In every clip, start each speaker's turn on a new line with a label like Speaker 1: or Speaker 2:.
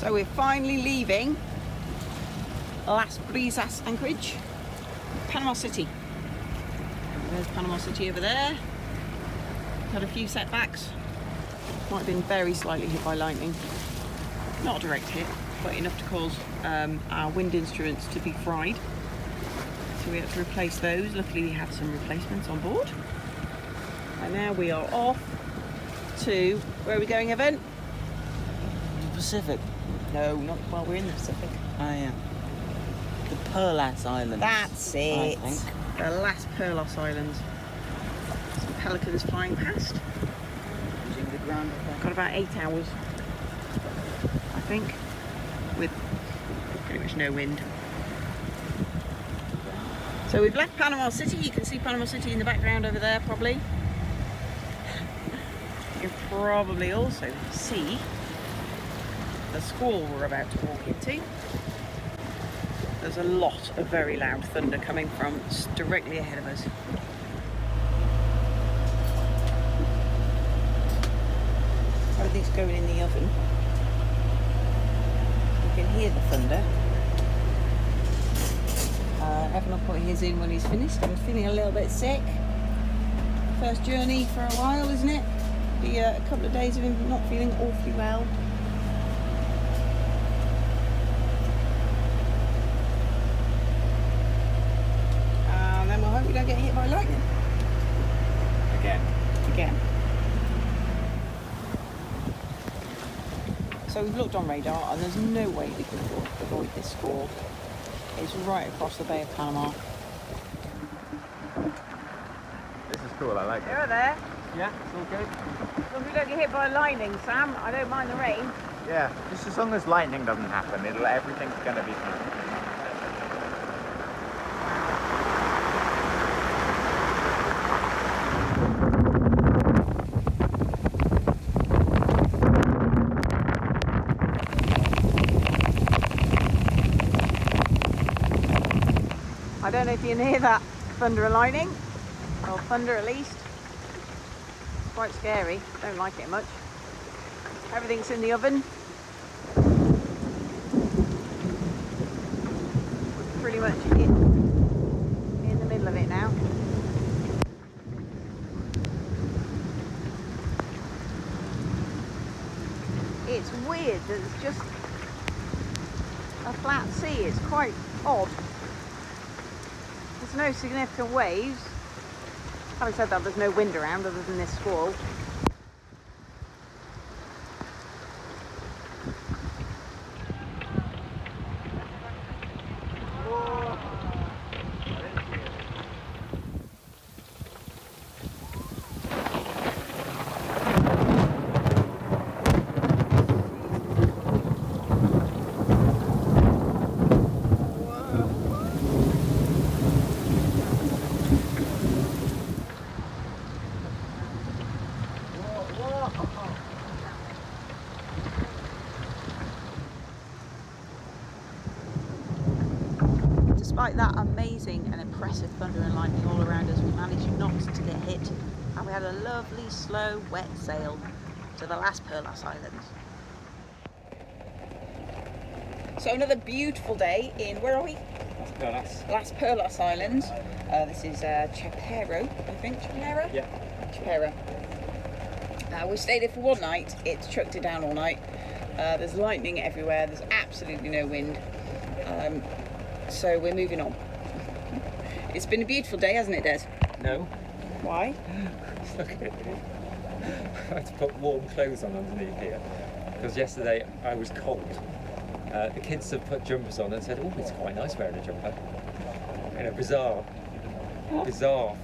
Speaker 1: So we're finally leaving Las Brisas anchorage, Panama City. There's Panama City over there. Had a few setbacks. Might have been very slightly hit by lightning. Not a direct hit, but enough to cause our wind instruments to be fried. So we had to replace those. Luckily we had some replacements on board. And now we are off to, where are we going, Evan?
Speaker 2: The Pacific.
Speaker 1: No, not while we're in the Pacific.
Speaker 2: Oh yeah. The Perlas Islands.
Speaker 1: That's it.
Speaker 2: I think.
Speaker 1: The last Perlas Islands. Some pelicans flying past.
Speaker 2: Using the ground.
Speaker 1: Got about 8 hours, I think, with pretty much no wind. So we've left Panama City. You can see Panama City in the background over there, probably. You can probably also see the squall we're about to walk into. There's a lot of very loud thunder coming from directly ahead of us. Everything's going in the oven. You can hear the thunder. Evan will put his in when he's finished. I'm feeling a little bit sick. First journey for a while, isn't it? Be a couple of days of him not feeling awfully well. And then we'll hope we don't get hit by lightning. Again. So we've looked on radar and there's no way we can avoid this squall. It's right across the Bay of Panama.
Speaker 3: This is cool, I like it.
Speaker 1: You're there.
Speaker 3: Yeah, it's all good.
Speaker 1: As long as we don't get hit by lightning, Sam, I don't mind the rain.
Speaker 3: Yeah, just as long as lightning doesn't happen, everything's gonna be fine.
Speaker 1: I don't know if you can hear that thunder and lightning, or thunder at least. It's quite scary, don't like it much. Everything's in the oven. We're pretty much in the middle of it now. It's weird that it's just a flat sea, it's quite odd. There's no significant waves. Having said that, there's no wind around other than this squall. Despite that amazing and impressive thunder and lightning all around us, we managed not to get hit, and we had a lovely, slow, wet sail to the last Perlas Islands. So another beautiful day in, where are we? Las Perlas Islands. This is Chapero, I think. Chapero?
Speaker 3: Yeah.
Speaker 1: Chapero. We stayed here for one night. It's chucked it down all night. There's lightning everywhere. There's absolutely no wind. So we're moving on. It's been a beautiful day, hasn't it, Des?
Speaker 4: No.
Speaker 1: Why?
Speaker 4: Look at it. I had to put warm clothes on underneath here because yesterday I was cold. The kids have put jumpers on and said, "Oh, it's quite nice wearing a jumper." In a bizarre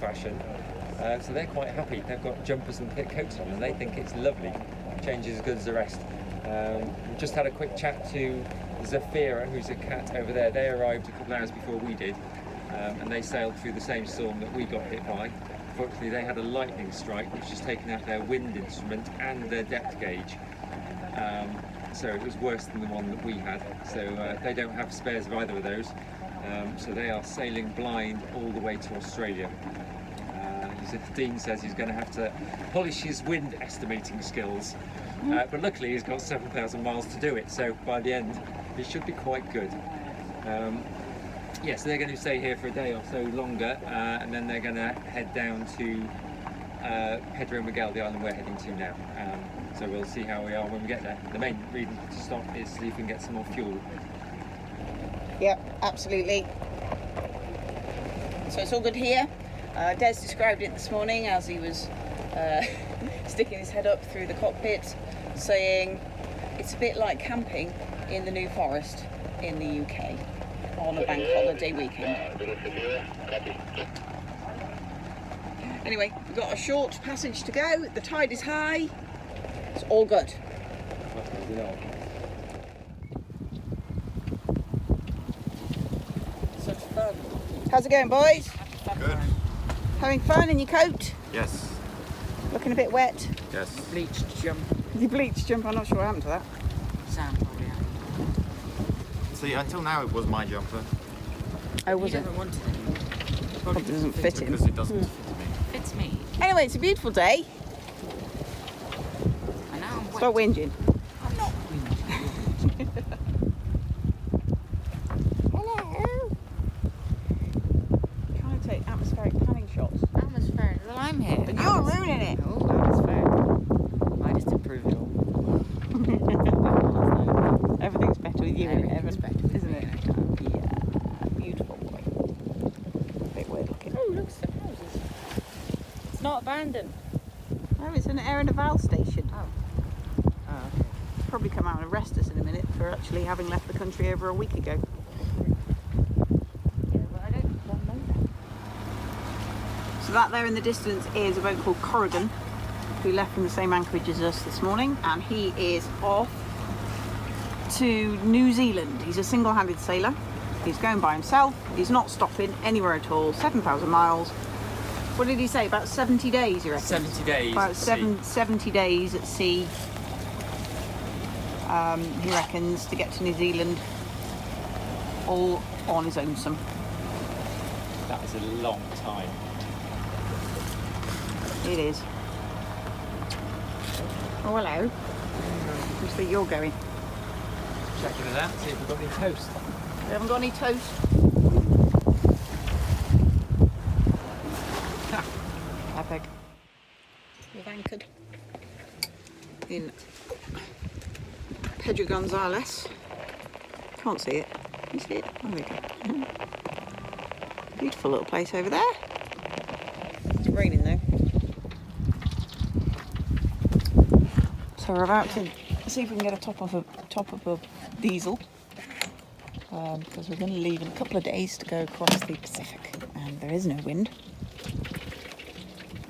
Speaker 4: fashion. So they're quite happy. They've got jumpers and thick coats on, and they think it's lovely. Change is as good as the rest. We just had a quick chat to Zafira, who's a cat over there. They arrived a couple of hours before we did, and they sailed through the same storm that we got hit by. Fortunately, they had a lightning strike, which has taken out their wind instrument and their depth gauge. So it was worse than the one that we had. So they don't have spares of either of those. So they are sailing blind all the way to Australia. Dean says he's going to have to polish his wind estimating skills But luckily he's got 7,000 miles to do it, so by the end it should be quite good. Yeah, so they're going to stay here for a day or so longer, and then they're going to head down to Pedro Miguel, the island we're heading to now. So we'll see how we are when we get there. The main reason to stop is see if we can get some more fuel.
Speaker 1: Yep, absolutely. So it's all good here. Des described it this morning as he was sticking his head up through the cockpit, saying it's a bit like camping in the New Forest in the UK on a bank holiday weekend. Anyway, we've got a short passage to go. The tide is high. It's all good. Such fun. How's it going, boys?
Speaker 3: Good.
Speaker 1: Having fun in your coat?
Speaker 3: Yes.
Speaker 1: Looking a bit wet?
Speaker 3: Yes.
Speaker 2: Bleached jump.
Speaker 1: The bleach jump, I'm not sure what happened to that.
Speaker 2: Sam probably.
Speaker 3: See, until now it was my jumper.
Speaker 1: Oh, was it?
Speaker 2: Never wanted it.
Speaker 1: Probably doesn't fit him.
Speaker 3: Because it doesn't fit me.
Speaker 2: Fits me.
Speaker 1: Anyway, it's a beautiful day.
Speaker 2: I know I'm wet.
Speaker 1: Stop whinging.
Speaker 2: I'm not whinging.
Speaker 1: Hello. Trying to take atmospheric panning shots.
Speaker 2: Atmosphere. Well, I'm here.
Speaker 1: And you're ruining it.
Speaker 2: Oh, atmosphere. I just improve it all.
Speaker 1: Everything's better with you, isn't it,
Speaker 2: Everything's
Speaker 1: Evan?
Speaker 2: better with
Speaker 1: Isn't
Speaker 2: me,
Speaker 1: it? Yeah. Beautiful boy. Bit weird looking.
Speaker 2: Oh, look at the houses. It's not abandoned.
Speaker 1: Oh, it's an air and a valve station.
Speaker 2: Oh. Oh, okay.
Speaker 1: Probably come out and arrest us in a minute for actually having left the country over a week ago.
Speaker 2: Yeah, but I don't know that.
Speaker 1: So that there in the distance is a boat called Corrigan, who left from the same anchorage as us this morning, and he is off to New Zealand. He's a single-handed sailor. He's going by himself. He's not stopping anywhere at all. 7,000 miles. What did he say? About 70 days, you reckon?
Speaker 4: 70 days.
Speaker 1: About
Speaker 4: at sea.
Speaker 1: 70 days at sea. He reckons, to get to New Zealand all on his own.
Speaker 4: That is a long time.
Speaker 1: It is. Oh, hello. Looks like you're going.
Speaker 4: Checking it out, see if we've got any toast.
Speaker 1: We haven't got any toast. Epic. We've anchored in Pedro Gonzalez. Can't see it. Can you see it? Oh, there we go. Beautiful little place over there. It's raining though. So we're about to see if we can get a top of a diesel, because we're going to leave in a couple of days to go across the Pacific, and there is no wind.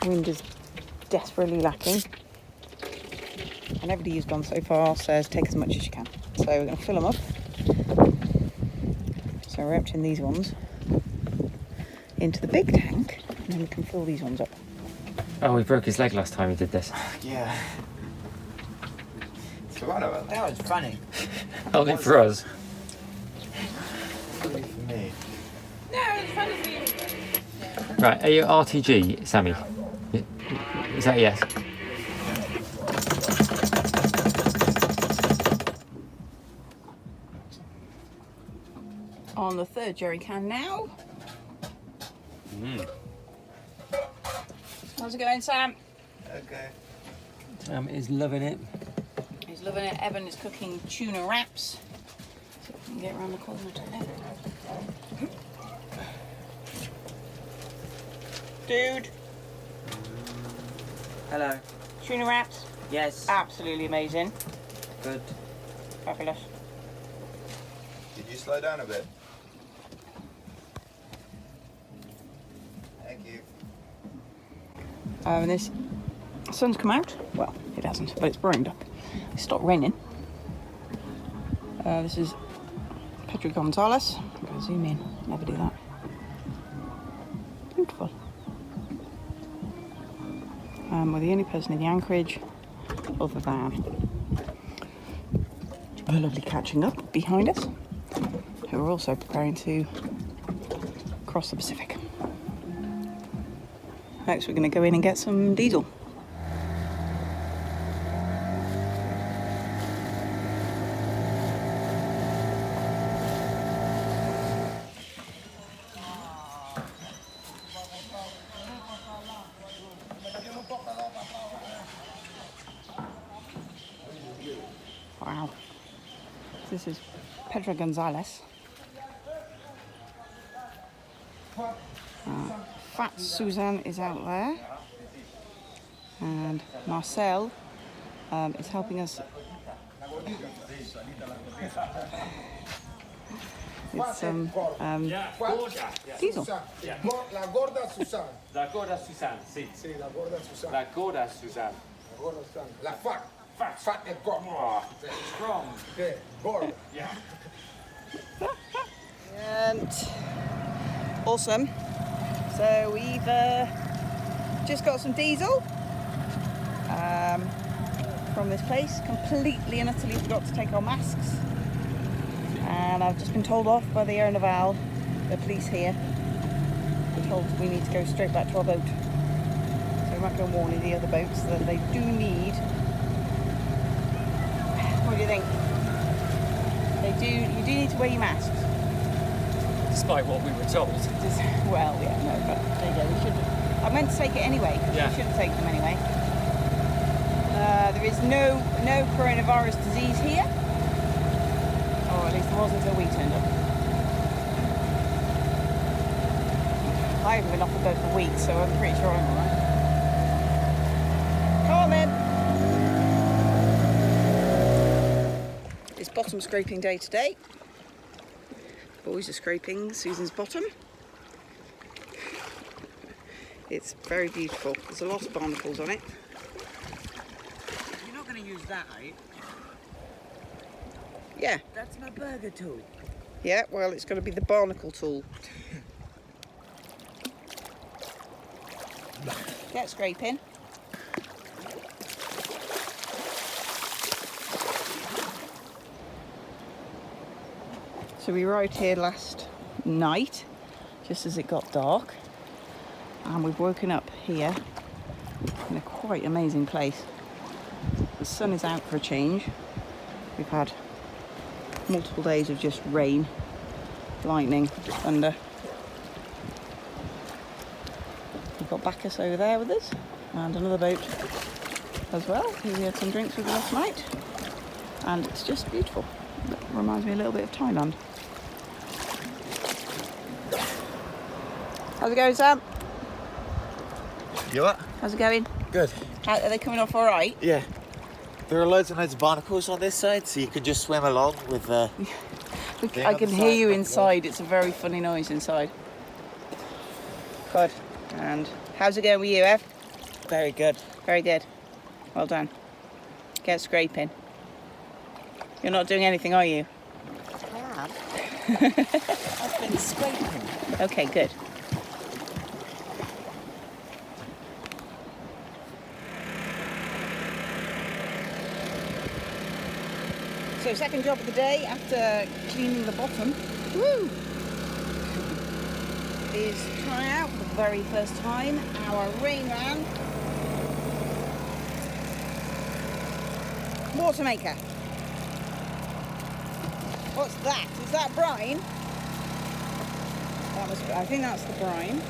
Speaker 1: Wind is desperately lacking, and everybody who's gone so far says take as much as you can. So we're going to fill them up. So we're emptying these ones into the big tank, and then we can fill these ones up.
Speaker 4: Oh, he broke his leg last time he did this.
Speaker 3: Yeah. Forgot about that.
Speaker 2: That was funny.
Speaker 4: Only for us.
Speaker 3: Funny for me.
Speaker 2: No, it's funny for you.
Speaker 4: Right, are you RTG, Sammy? Is that a yes?
Speaker 1: On the third jerry can now. How's it going, Sam?
Speaker 3: Okay.
Speaker 4: Sam is loving it.
Speaker 1: He's loving it. Evan is cooking tuna wraps. So we can get around the corner to Evan. Dude,
Speaker 2: Hello.
Speaker 1: tuna wraps,
Speaker 2: Yes.
Speaker 1: absolutely amazing.
Speaker 2: Good.
Speaker 1: Fabulous.
Speaker 3: Did you slow down a bit? Thank you.
Speaker 1: This sun's come out. Well, it hasn't, but it's brightened up. It stopped raining. This is Pedro Gonzalez. I'm going to zoom in. Never do that. Beautiful. We're the only person in the anchorage, other than a lovely catching up behind us, who are also preparing to cross the Pacific. Next, we're going to go in and get some diesel. This is Pedro Gonzalez. Fat Suzanne is out there. And Marcel is helping us. It's diesel.
Speaker 5: La gorda Susana.
Speaker 4: La gorda Suzanne, sì.
Speaker 5: Sí, la gorda Susana.
Speaker 4: La gorda Suzanne.
Speaker 5: La gorda Susana. La fat. Fat and gorda.
Speaker 4: Strong.
Speaker 5: Okay, gorda.
Speaker 4: Yeah.
Speaker 1: And awesome. So we've just got some diesel from this place. Completely and utterly forgot to take our masks. And I've just been told off by the Air Naval, the police here. We're told we need to go straight back to our boat. So we might go warn the other boats that they do need. What do you think? You do need to wear your masks.
Speaker 4: Despite what we were told.
Speaker 1: Well, yeah, no, but there you go. We should. I meant to take it anyway, because we should have taken them anyway. There is no coronavirus disease here. Or at least there wasn't until we turned up. I haven't been off the boat for weeks, so I'm pretty sure I'm alright. Come on then! It's bottom scraping day today. Boys are scraping Susan's bottom. It's very beautiful. There's a lot of barnacles on it.
Speaker 6: You're not going to use that, are you?
Speaker 1: Yeah.
Speaker 6: That's my burger tool.
Speaker 1: Yeah, well, it's going to be the barnacle tool. Get scraping. So we arrived here last night, just as it got dark, and we've woken up here in a quite amazing place. The sun is out for a change. We've had multiple days of just rain, lightning, thunder. We've got Bacchus over there with us, and another boat as well, who we had some drinks with last night. And it's just beautiful. It reminds me a little bit of Thailand. How's it going, Sam?
Speaker 3: You what?
Speaker 1: How's it going?
Speaker 3: Good.
Speaker 1: Are they coming off all right?
Speaker 3: Yeah. There are loads and loads of barnacles on this side, so you can just swim along with
Speaker 1: I can hear you inside. It's a very funny noise inside. Good. And how's it going with you, Ev?
Speaker 3: Very good.
Speaker 1: Very good. Well done. Get scraping. You're not doing anything, are you?
Speaker 6: I am. I've been scraping.
Speaker 1: Okay, good. So second job of the day after cleaning the bottom, woo, is trying out for the very first time our rain van water maker. What's that? Is that brine? I think that's the brine.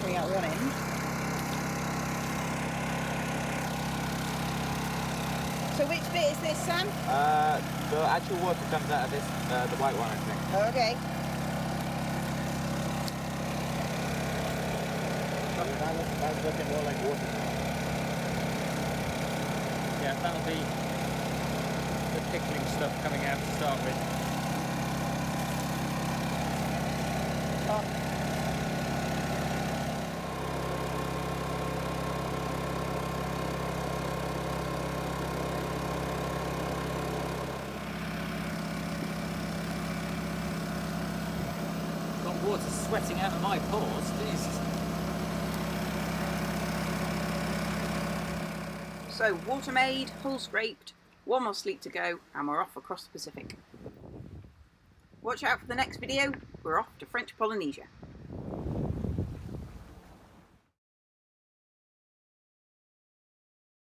Speaker 1: Bring out one end. So which bit is this, Sam?
Speaker 3: The actual water comes out of this, the white one, I think.
Speaker 1: Okay.
Speaker 3: That's looking more like water.
Speaker 4: Yeah, that'll be the pickling stuff coming out to start with. Got water sweating out of my pores, Jesus.
Speaker 1: So water made, hull scraped, one more sleep to go, and we're off across the Pacific. Watch out for the next video. We're off to French Polynesia.